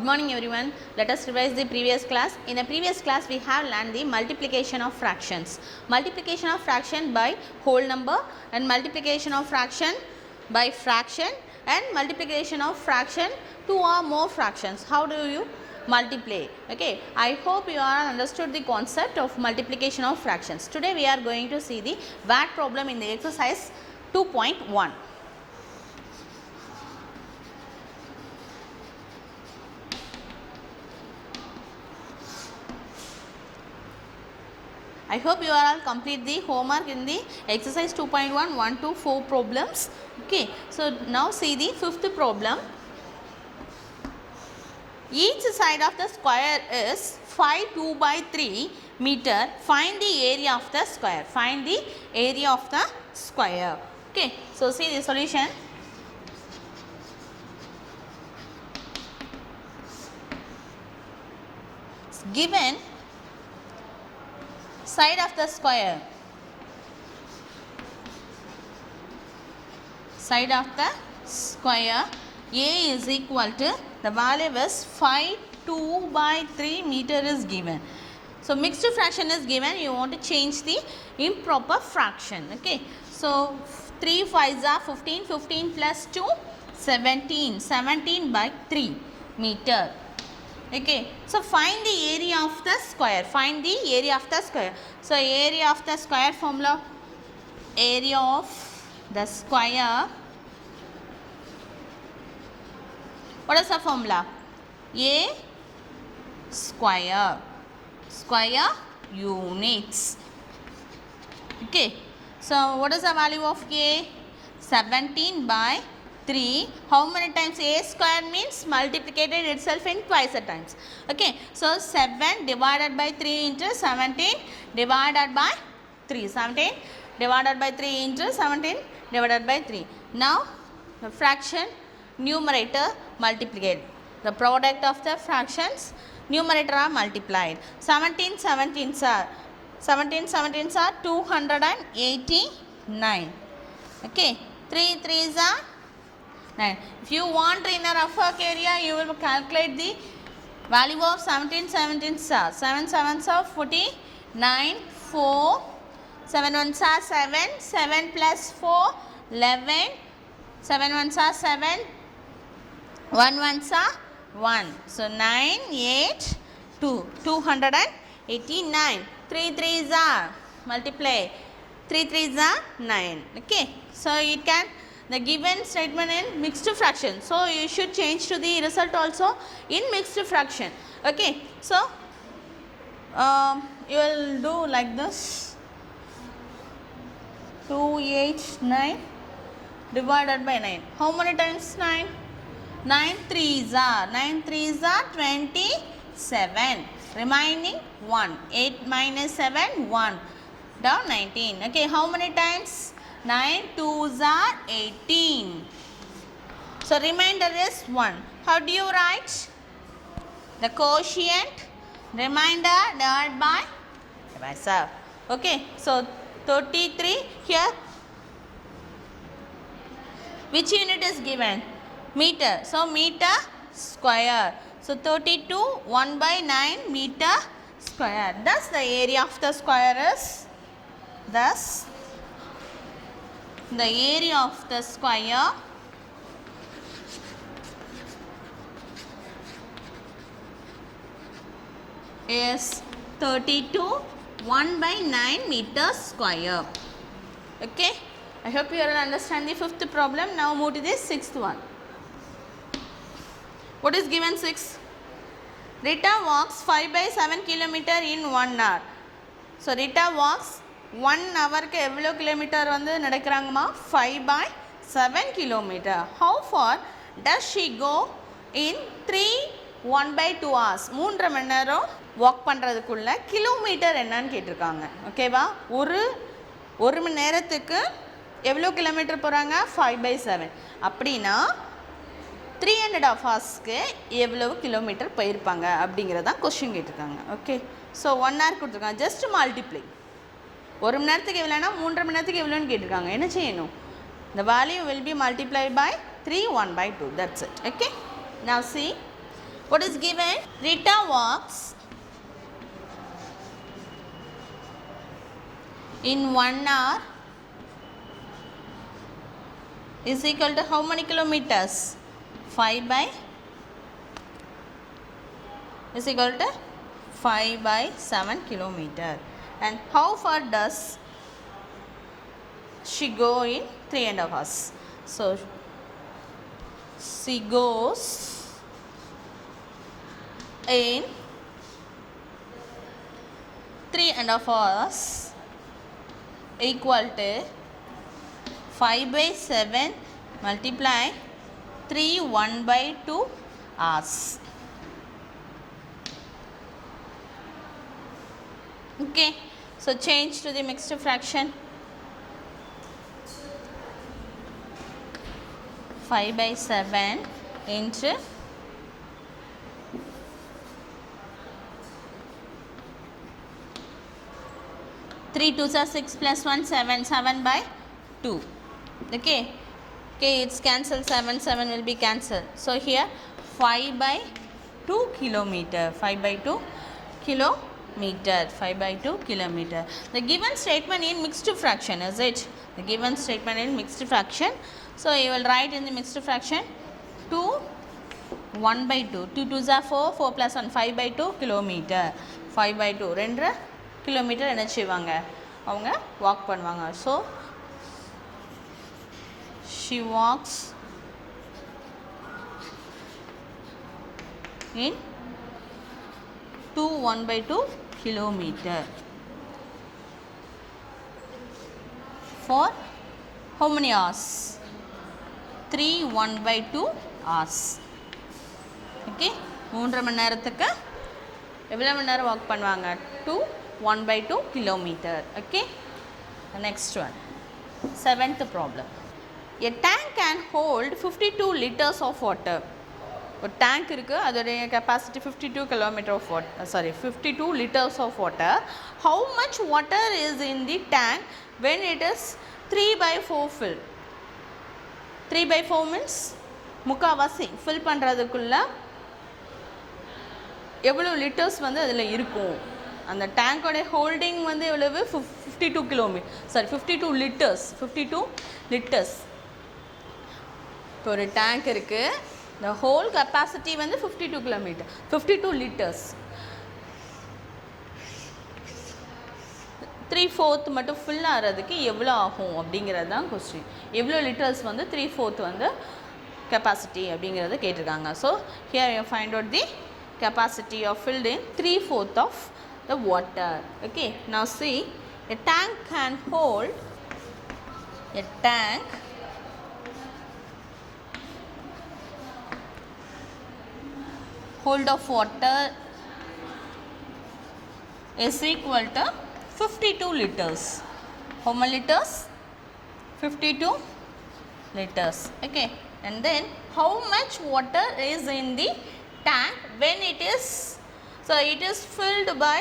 morning everyone. Let us revise the previous class. In the previous class we have learned the multiplication of fractions. Multiplication of fraction by whole number and multiplication of fraction by fraction and multiplication of fraction two or more fractions. How do you multiply? Okay, I hope you all understood the concept of multiplication of fractions. Today we are going to see the VAT problem in the exercise 2.1. I hope you all complete the homework in the exercise 2.1 1 to 4 problems. Okay, so now see the fifth problem. Each side of the square is 5 2 by 3 meter. Find the area of the square. Find the area of the square. Okay, so see the solution. Given side of the square, side of the square A is equal to, the value is 5 2 by 3 meter is given. So mixed fraction is given, you want to change the improper fraction. Okay, so 3 5s are 15, 15 plus 2 17, 17 by 3 meter. Okay, so find the area of the square. Find the area of the square. So area of the square formula, area of the square, what is the formula? A square, square units. Okay, so what is the value of A? 17 by 3. How many times? A square means multiplied itself in twice a times. Okay, so 7 divided by 3 into 17 divided by 3. 17 divided by 3 into 17 divided by 3. Now the fraction numerator multiplied. The product of the fractions numerator are multiplied. 17 17s are 289. Okay, 3 3s are 9. If you want in a rough work area, you will calculate the value of 17 17s are 7 7s are 49, 4 7 1s are 7, 7 plus 4 11, 7 1s are 7, 1 1s are 1. So 9 8 2, 289. 3 3s are multiply, 3 3s are 9. Okay, so it can the given statement in mixed fraction. So you should change to the result also in mixed fraction. Okay, so you will do like this. 289 divided by 9. How many times 9? 9 3s are 27. Remaining 1. 8 minus 7 1. Down 19. Okay, how many times? 9 2s are 18. So remainder is 1. How do you write? The quotient remainder divided by divisor. Okay, so 33 here. Which unit is given? Meter. So meter square. So 32 1 by 9 meter square. Thus the area of the square is, thus the area of the square is 32 1 by 9 meter square. Okay, I hope you all understand the fifth problem. Now move to the sixth one. What is given? 6. Rita walks 5 by 7 kilometer in 1 hour. So Rita walks 1 hour எவ்வளோ kilometre வந்து நடக்கிறாங்கம்மா? 5 by 7 kilometer. How far does she go in 1 by 2 hours? 3 மணி நேரம் walk பண்ணுறதுக்குள்ள kilometre என்னன்னு கேட்டிருக்காங்க. ஓகேவா, ஒரு மணி நேரத்துக்கு எவ்வளோ kilometre போகிறாங்க? 5 by 7. அப்படின்னா 3.5 ஹவர்ஸ்க்கு எவ்வளவு கிலோமீட்டர் போயிருப்பாங்க அப்படிங்கிறதான் கொஸ்டின் கேட்டிருக்காங்க. ஓகே, ஸோ 1 hour கொடுத்துருக்காங்க. Just multiply. ஒரு மணி நேரத்துக்கு எவ்வளோனா 3 மணி நேரத்துக்கு எவ்வளோன்னு கேட்டிருக்காங்க. என்ன செய்யணும்? The value will be multiplied by 3 1 by 2. That's it. Okay. Now see, What is given? Rita walks in 1 hour is equal to how many kilometers? 5 by is equal to 5 by 7 kilometer. And how far does she go in 3.5 hours? So she goes in 3.5 hours equal to 5 by 7 multiply 3 1 by 2 hours. Okay, so change to the mixed fraction. 5 by 7 into 3 2s are 6 plus 1 7 7 by 2. Okay, it's cancelled, 7 7 will be cancelled. So here 5 by 2 kilometer, 5 by 2 kilometer, 5 by 2 kilometer. The given statement in mixed fraction, is it? The given statement in mixed fraction. So you will write in the mixed fraction 2 1 by 2, 2 2s are 4, 4 plus 1 5 by 2 kilometer, 5 by 2 2 kilometre என்ன செய்வாங்க, அவங்க walk பண்ணுவாங்க. So she walks in 2 1 by 2 kilometer for how many hours? 3 1 by 2 hours. Okay, 3 மணி நேரத்துக்கு எவ்வளோ மணி நேரம் walk பண்ணுவாங்க? 2 1 by 2 kilometer. Okay, the next one, 7th problem. A tank can hold 52 liters of water. ஒரு tank இருக்குது, அதோடைய capacity 52 kilometer of water, 52 liters of water. How much water is in the tank when it is 3 by 4 filled? 3 by 4 means முக்கால்வாசி fill பண்ணுறதுக்குள்ள எவ்வளோ litres வந்து அதில் இருக்கும்? அந்த டேங்கோடைய holding வந்து எவ்வளவு? 52 லிட்டர்ஸ். 52 லிட்டர்ஸ். இப்போ ஒரு டேங்க் இருக்குது, the whole capacity வந்து 52 கிலோமீட்டர், 52 லிட்டர்ஸ். 3/4 மட்டும் ஃபில் ஆகிறதுக்கு எவ்வளோ ஆகும் அப்படிங்கிறது தான் கொஸ்டின். எவ்வளோ லிட்டர்ஸ் வந்து 3/4 வந்து கெப்பாசிட்டி அப்படிங்கிறத கேட்டிருக்காங்க. So here you find out the capacity of filled in 3/4 of the water. Okay, now see, a tank can hold, a tank hold of water is equal to 52 liters. How many liters? 52 liters. Okay, and then how much water is in the tank when it is, so it is filled by,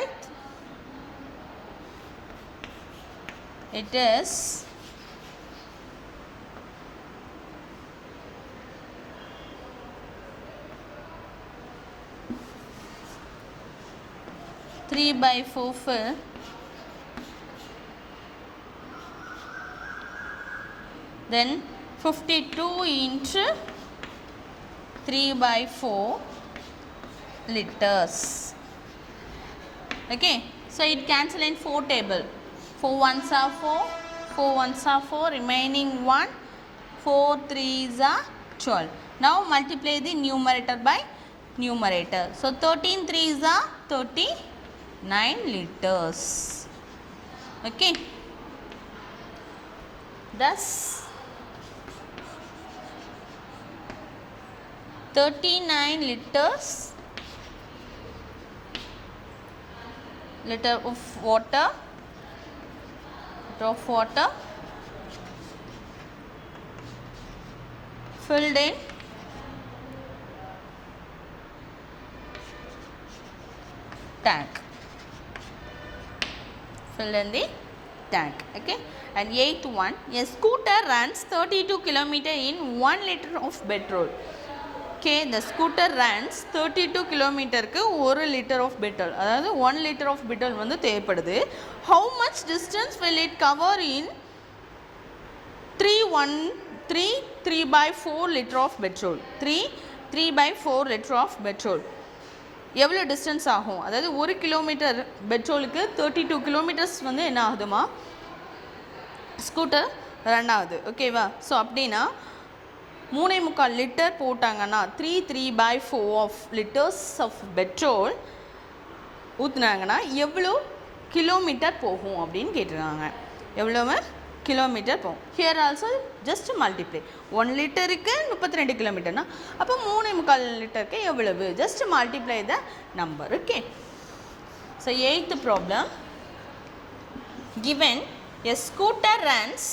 it is three by 4 fill, then 52 into 3 by 4 liters. Okay, so it cancel in 4 table. 4 1s are 4, 4 1s are 4, remaining 1, 4 3s are 12. Now multiply the numerator by numerator. So 13 3s are 39 liters. Okay, thus 39 liters of water filled in tank, filled in the tank. Okay, and 8th one, a scooter runs 32 km in 1 liter of petrol. Okay, the scooter runs 32 kilometerக்கு 1 liter of petrol. அதாவது 1 liter of petrol வந்து தேவைப்படுது. How much distance will it cover in 3 by 4 liter of petrol? 3 by 4 liter of petrol. எவ்வளோ distance ஆகும்? அதாவது 1 kilometre பெட்ரோலுக்கு 32 kilometres வந்து என்ன ஆகுதுமா scooter run ஆகுது. ஓகேவா? ஸோ அப்படின்னா 3.25 லிட்டர் போட்டாங்கன்னா 3 by 4 of litres of petrol ஊற்றுனாங்கன்னா எவ்வளோ கிலோமீட்டர் போகும் அப்படின்னு கேட்டிருக்காங்க. எவ்வளோ கிலோமீட்டர் போகும். Here also just multiply. 1 லிட்டருக்கு 32 கிலோமீட்டர்னா அப்போ 3.25 லிட்டருக்கு எவ்வளவு? Just multiply the number. Okay. So 8th problem. given a scooter runs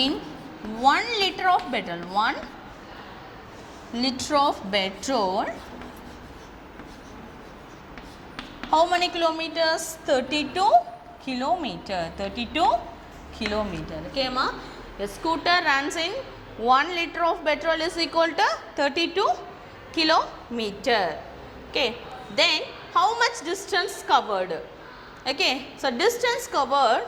in 1 liter of petrol, 1 liter of petrol, how many kilometers? 32 kilometer. 32 kilometer. Okay ma, a scooter runs in 1 liter of petrol is equal to 32 kilometer. Okay, then how much distance covered? Okay, so distance covered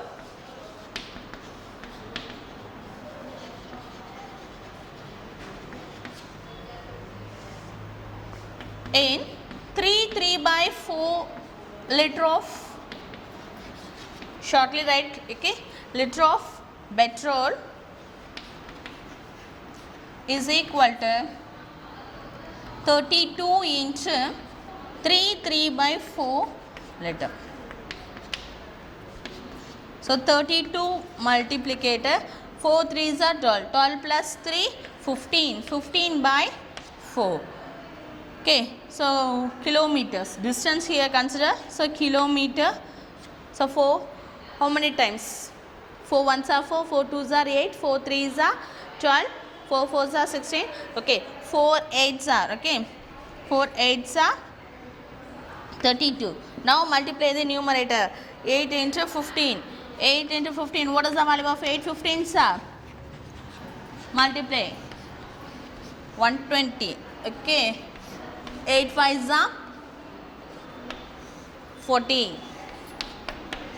in 3 by 4 liter of, shortly write, okay, liter of petrol is equal to 32 into 3 by 4 liter. So 32 multiplicator 4 3s are 12, 12 plus 3 15, 15 by 4. Okay, so kilometers, distance here consider, so kilometer, so 4, how many times? 4 1s are 4, 4 2s are 8, 4 3s are 12, 4 4s are 16, okay, 4 8s are, okay, 4 8s are 32. Now multiply the numerator, 8 into 15, 8 into 15, what is the value of 8 15s are? Multiply, 120, okay. 8 5s are 40,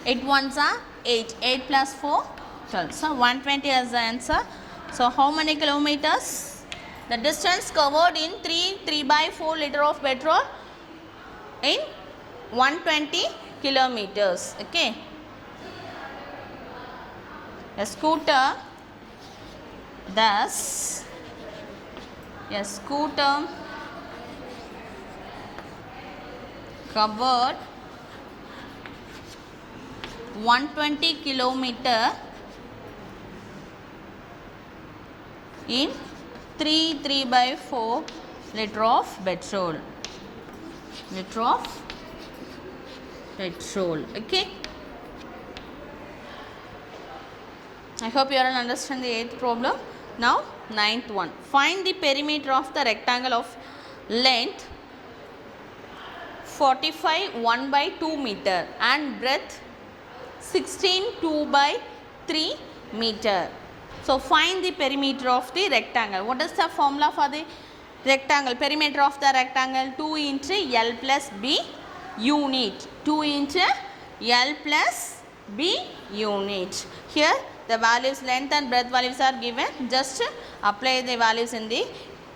8 1s are 8, 8 plus 4 12, so 120 is the answer. So how many kilometers? The distance covered in 3 by 4 liter of petrol in 120 kilometers. Okay, a scooter thus, a scooter covered 120 kilometer in 3 by 4 liter of petrol, liter of petrol. Okay, I hope you all understand the 8th problem. Now 9th one. Find the perimeter of the rectangle of length 45 1 by 2 meter and breadth 16 2 by 3 meter. So find the perimeter of the rectangle. What is the formula for the rectangle? Perimeter of the rectangle 2 into L plus B unit. 2 into L plus B unit. Here the values length and breadth values are given. Just apply the values in the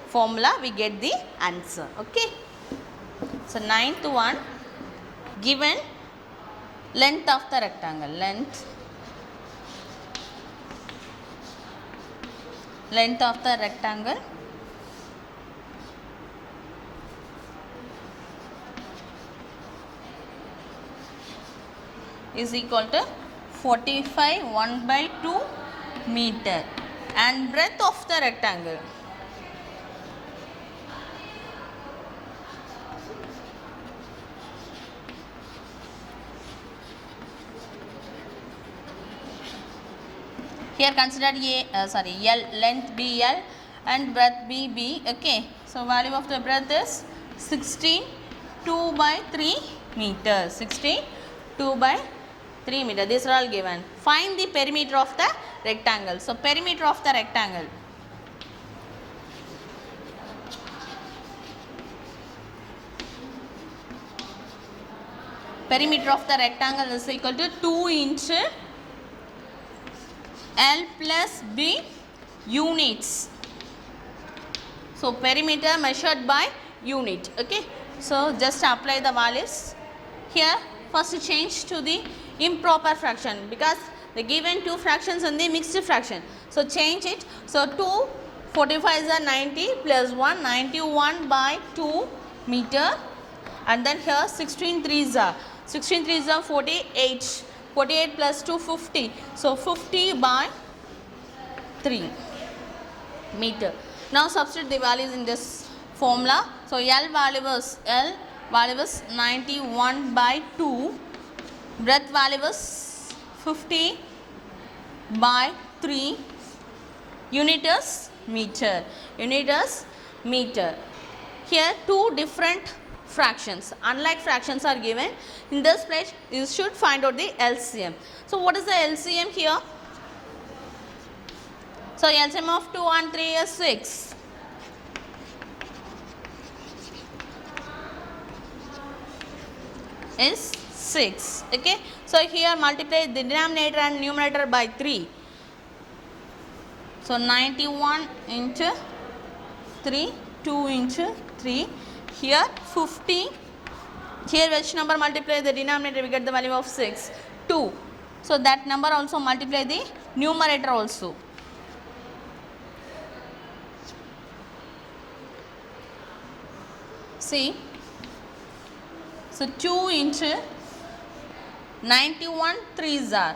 formula, we get the answer. Okay. So 9th one, given length of the rectangle, length of the rectangle is equal to 45 1 by 2 meter and breadth of the rectangle here consider L, length BL and breadth BB. Okay, so value of the breadth is 16 2 by 3 meters. 62 by 3 meter. These are all given. Find the perimeter of the rectangle. So perimeter of the rectangle. Perimeter of the rectangle is equal to 2 into L plus B units. So perimeter measured by unit. Okay. So just apply the values. Here first change to the improper fraction because the given two fractions in the mixed fraction. So change it. So 2 45 is 90 plus 1 91 by 2 meter, and then here 16 3s are 48. 48 plus 2 50. So 50 by 3 meter. Now substitute the values in this formula. So L value was 91 by 2. Breadth value was 50 by 3. Unit is meter. Unit is meter. Here two different fractions, unlike fractions, are given. In this place you should find out the LCM. So what is the LCM here? So LCM of 2 and 3 is 6. Is 6. Okay. So here multiply the denominator and numerator by 3. So 91 into 3, 2 into 3. Here 50. Here which number multiply the denominator, we get the value of 6. 2. So that number also multiply the numerator also. See. So 2 into 91 3s are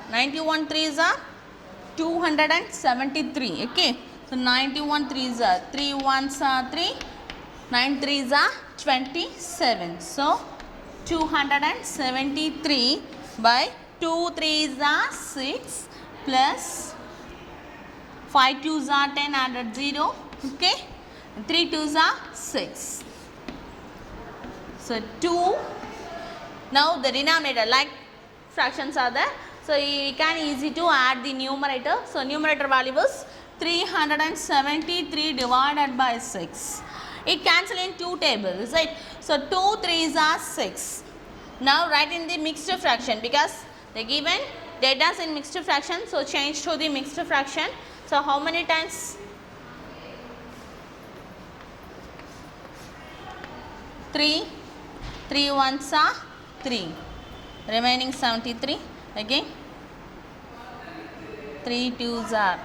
273. Okay. So 91 3s are 3 1s are 3, 9 3s are 27. So 273 by 2 3s are 6 plus 5 2s are 10, added 0. Okay. 3 2s are 6. So 2. Now the denominator, like fractions are there, so you can easy to add the numerator. So numerator value is 373 divided by 6. It cancel in two tables, right? So 2 3s are 6. Now write in the mixed fraction because the given data is in mixed fraction. So change to the mixed fraction. So how many times? 3. 3 1s are 3. Remaining 73. Again 3 2s are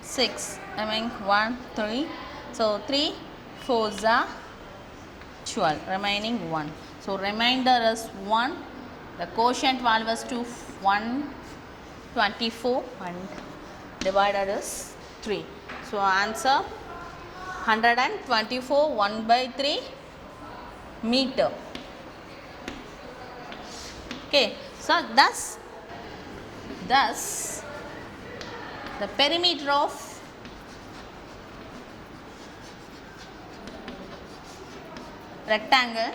6. Remaining 1 3. So 3 4s are 12. Remaining 1. So remainder is 1. The quotient value was 124 and divided is 3. So answer 124 1 by 3 meter. Okay, so thus the perimeter of rectangle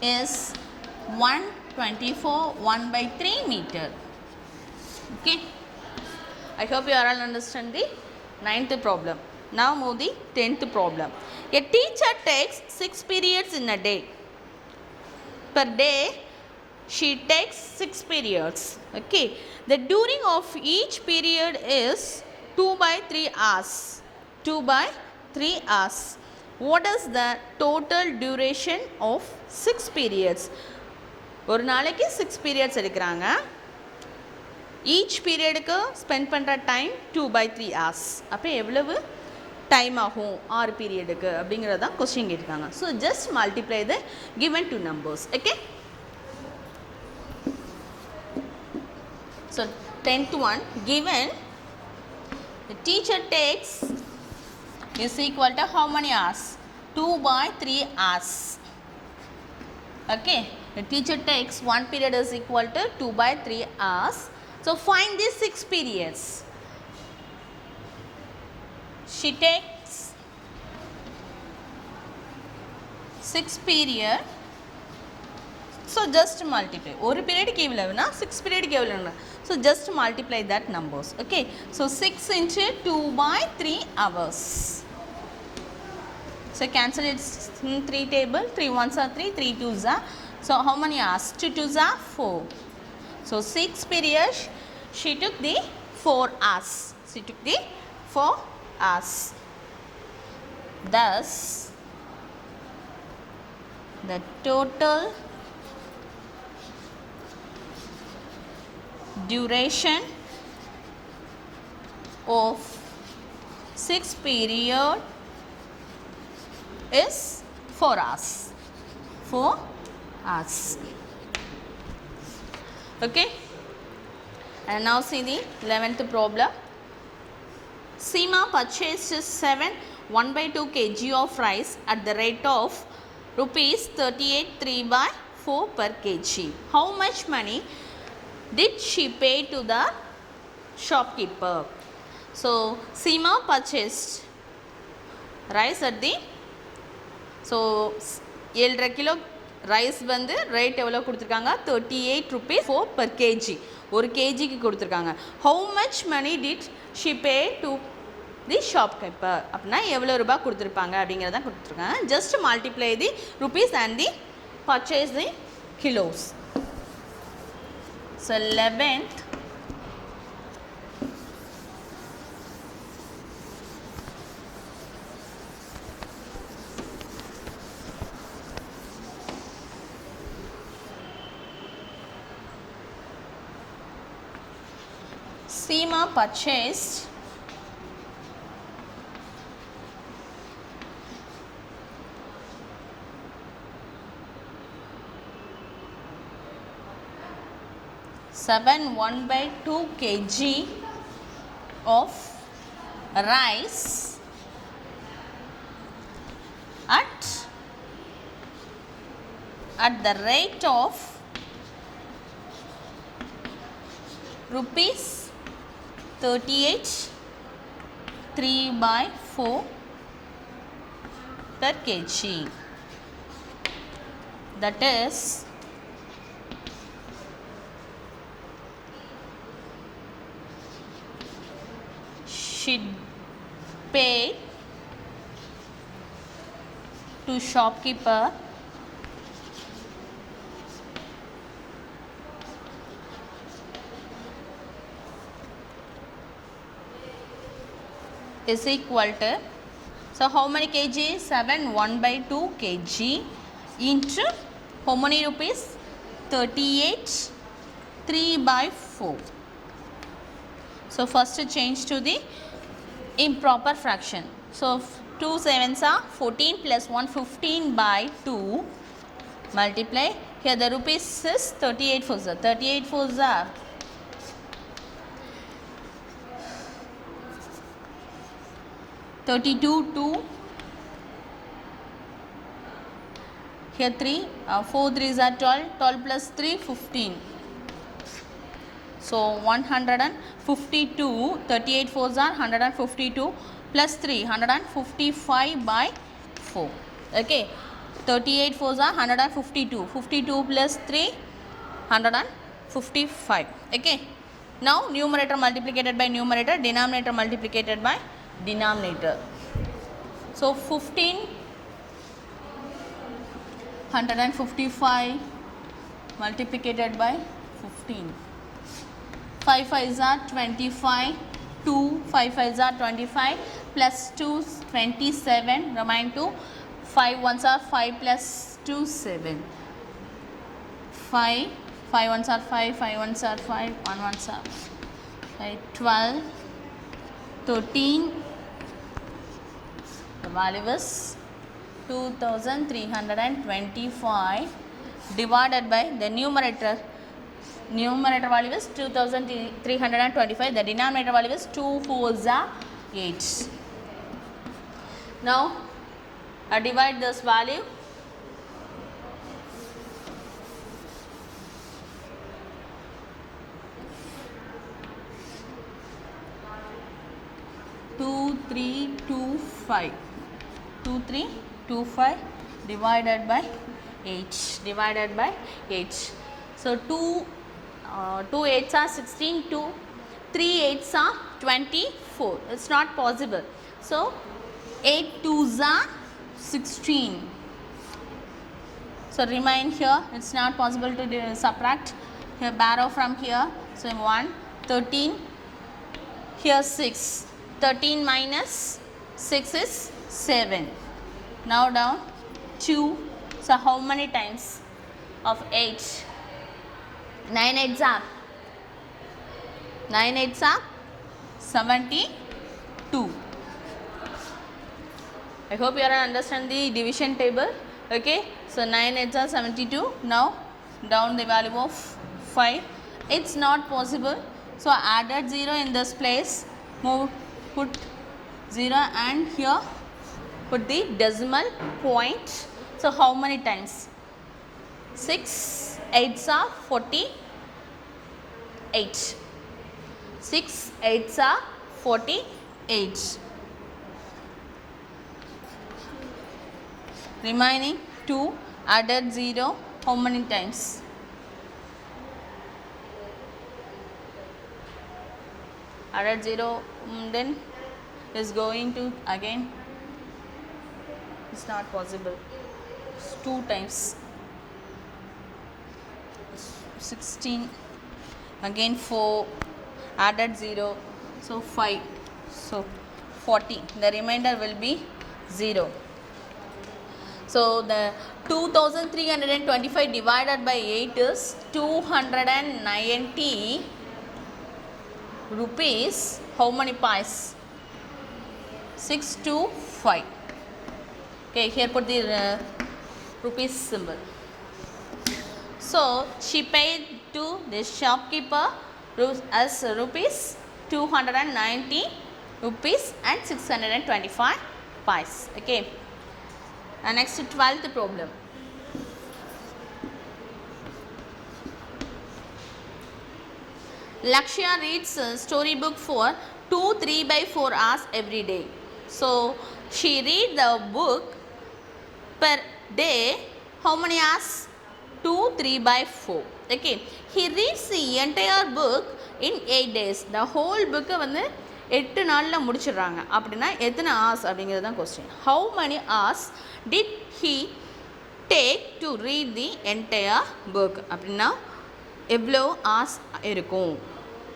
is 124 1 by 3 meter. Okay, I hope you are all understand the 9th problem. Now move the 10th problem. A teacher takes 6 periods in a day. Per day she takes 6 periods. Okay, the during of each period is 2 by 3 hours. 2 by 3 hours. What is the total duration of 6 periods? ஒரு நாளைக்கு 6 periods எடுக்கிறாங்க. Each periodக்கு spend பண்ணுற time 2 by 3 hours. அப்போ எவ்வளவு time ஆகும் 6 பீரியடுக்கு அப்படிங்கிறது தான் question கேட்டிருக்காங்க. So just multiply the given two numbers. Okay. So 10th one given the teacher takes is equal to how many hours? 2 by 3 hours. Okay. The teacher takes one period is equal to 2 by 3 hours. So find these 6 periods. She takes 6 period. So just multiply. ஒரு பீரியடுக்கு எவ்வளவுனா 6 பீரியடுக்கு எவ்வளவுனா. So just multiply that numbers. Okay. So 6 into 2 by 3 hours. So cancel it in 3 table. 3 ones are 3, 3 twos are. So how many hours? 2 twos are 4. So 6 periods she took the 4 hours. She took the 4 hours. Thus the total duration of 6 period is 4 hours. 4 hours. Okay. And now see the 11th problem. Seema purchased 1/2 kg of rice at the rate of rupees 38.3/4 per kg. How much money did she pay to the shopkeeper? So Seema purchased rice at the, so 7.5 kilo rice வந்து rate எவ்வளோ கொடுத்துருக்காங்க 38 rupees 4 per kg. ஒரு கேஜிக்கு கொடுத்துருக்காங்க. How much money did she pay to the shopkeeper? அப்படின்னா எவ்வளோ ரூபாய் கொடுத்துருப்பாங்க அப்படிங்கிறதான் கொடுத்துருக்காங்க. Just multiply the rupees and the purchase the kilos. So 11th Seema purchased 1/2 kg of rice at the rate of rupees 38.3/4 per kg. That is should pay to shopkeeper is equal to, so how many kg? 1/2 kg into how many rupees? 38.3/4. So first change to the improper fraction. So 2 sevens are 14 plus 1 15/2 multiply. Here the rupees is 38 fours are 38 fours are 32 2. Here 3 4 3s are 12, 12 plus 3 15. So 152, 38 fours are 152 plus 3 155/4. Okay, 38 fours are 152, 52 plus 3 155. Okay, now numerator multiplied by numerator, denominator multiplied by denominator. So 15 155 multiplied by 15. 5 5s are 25, 2 5 5s are 25 plus 2 27, remain 2, 5 ones are 5 plus 2 7, 5 5 ones are 5, 5 ones are 5, 1 ones are 5, 12 13. The value is 2325 divided by the numerator value is 2325, the denominator value is 2 4s are 8. Now I divide this value. Two, 3, 2, 5. 2, 3, 2, 5. divided by 8. Divided by 8. So 2 8s are 16. 3 8s are 24. It's not possible. So 8 2s are 16. So remain here. It's not possible to subtract. Here borrow from here. So 1 13. Here 6. 13 minus 6 is 7. Now down 2. So how many times of 8? 9 8s are 72. I hope you are understand the division table. Okay, so 9 8s are 72. Now down the value of 5. It's not possible. So added 0 in this place. Put 0 and here put the decimal point. So how many times? 6 8s are 48. 6 8s are 48. Remaining 2 added 0 how many times? Added 0 then is going to again, it's not possible. It's 2 times. 16 again 4 added 0, so 5, so 40. The remainder will be 0. So the 2325 divided by 8 is 290 rupees. How many pies? 625. Okay, here put the rupees symbol. So she paid to the shopkeeper as rupees 290 rupees and 625 pies. Okay. And next 12th problem. Lakshya reads a storybook for 2 3/4 hours every day. So she read the book per day. How many hours? 2 3/4. Okay. He reads the entire book in 8 days. The whole book வந்து 8 நாள்ல முடிச்சிடுறாங்க. அப்படின்னா எத்தனை hours அப்படிங்கிறது தான் question. How many hours did he take to read the entire book? அப்படின்னா எவ்வளோ hours இருக்கும்?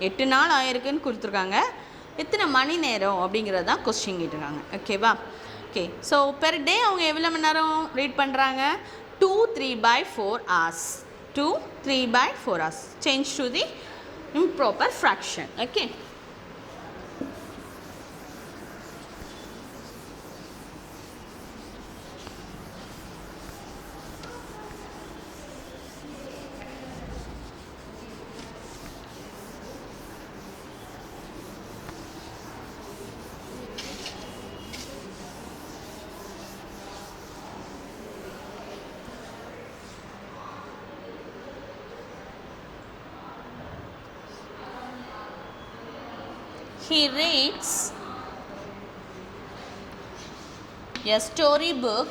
8 நாள் ஆயிருக்குன்னு கொடுத்துருக்காங்க. எத்தனை மணி நேரம் அப்படிங்கிறது தான் கொஸ்டின் கேட்டிருக்காங்க. ஓகேவா? ஓகே. ஸோ பெர் டே அவங்க எவ்வளோ மணி நேரம் ரீட் பண்ணுறாங்க? 2 3/4 hours. 2 3/4 hours. Change to the improper fraction. Okay. He reads a storybook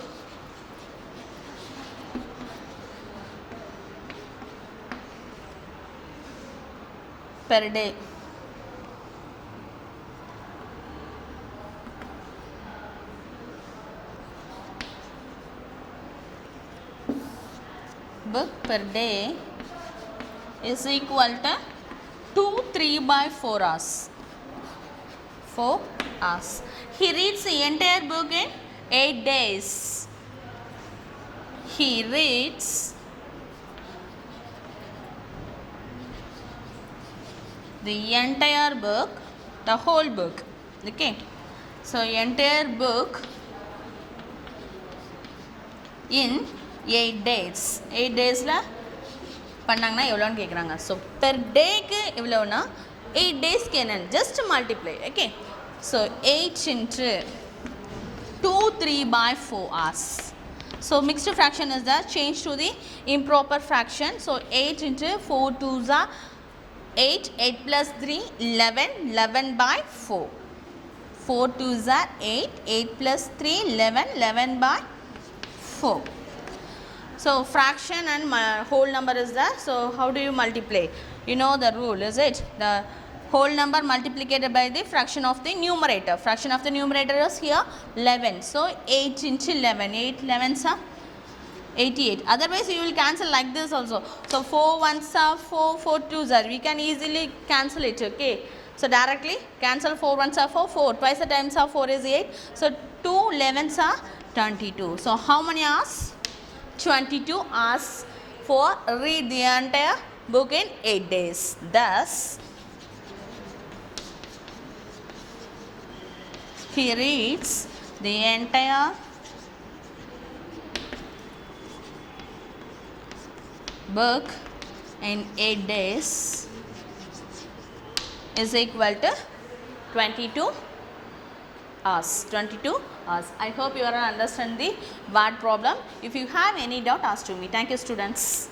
per day. Book per day is equal to 2 3/4 hours. 4 hours. He reads the entire book in 8 days. He reads the entire book, the whole book. Okay. So entire book in 8 days. 8 daysல பண்ணாங்கன்னா எவ்வளோன்னு கேட்குறாங்க. So per டேக்கு எவ்வளோன்னா 8 daysக்கு என்ன? Just multiply. Okay. So 8 into 2 3/4 hours. So mixed fraction is the change to the improper fraction. So 8 into 4 2s are 8. 8 plus 3 11. 11/4. 4 2s are 8. 8 plus 3 11. 11/4. 4. So fraction and whole number is there. So how do you multiply? You know the rule, is it? The whole number multiplied by the fraction of the numerator. Fraction of the numerator is here 11. So 8 into 11. 8 11s are 88. Otherwise you will cancel like this also. So 4 1s are 4, 4 2s are. We can easily cancel it, okay. So directly cancel 4 1s are 4, 4. Twice the times of 4 is 8. So 2 11s are 22. So how many hours? 22 hours for read the entire book in 8 days. Thus, he reads the entire book in 8 days is equal to 22 hours. 22 hours. I hope you are understand the word problem. If you have any doubt, ask to me. Thank you, students.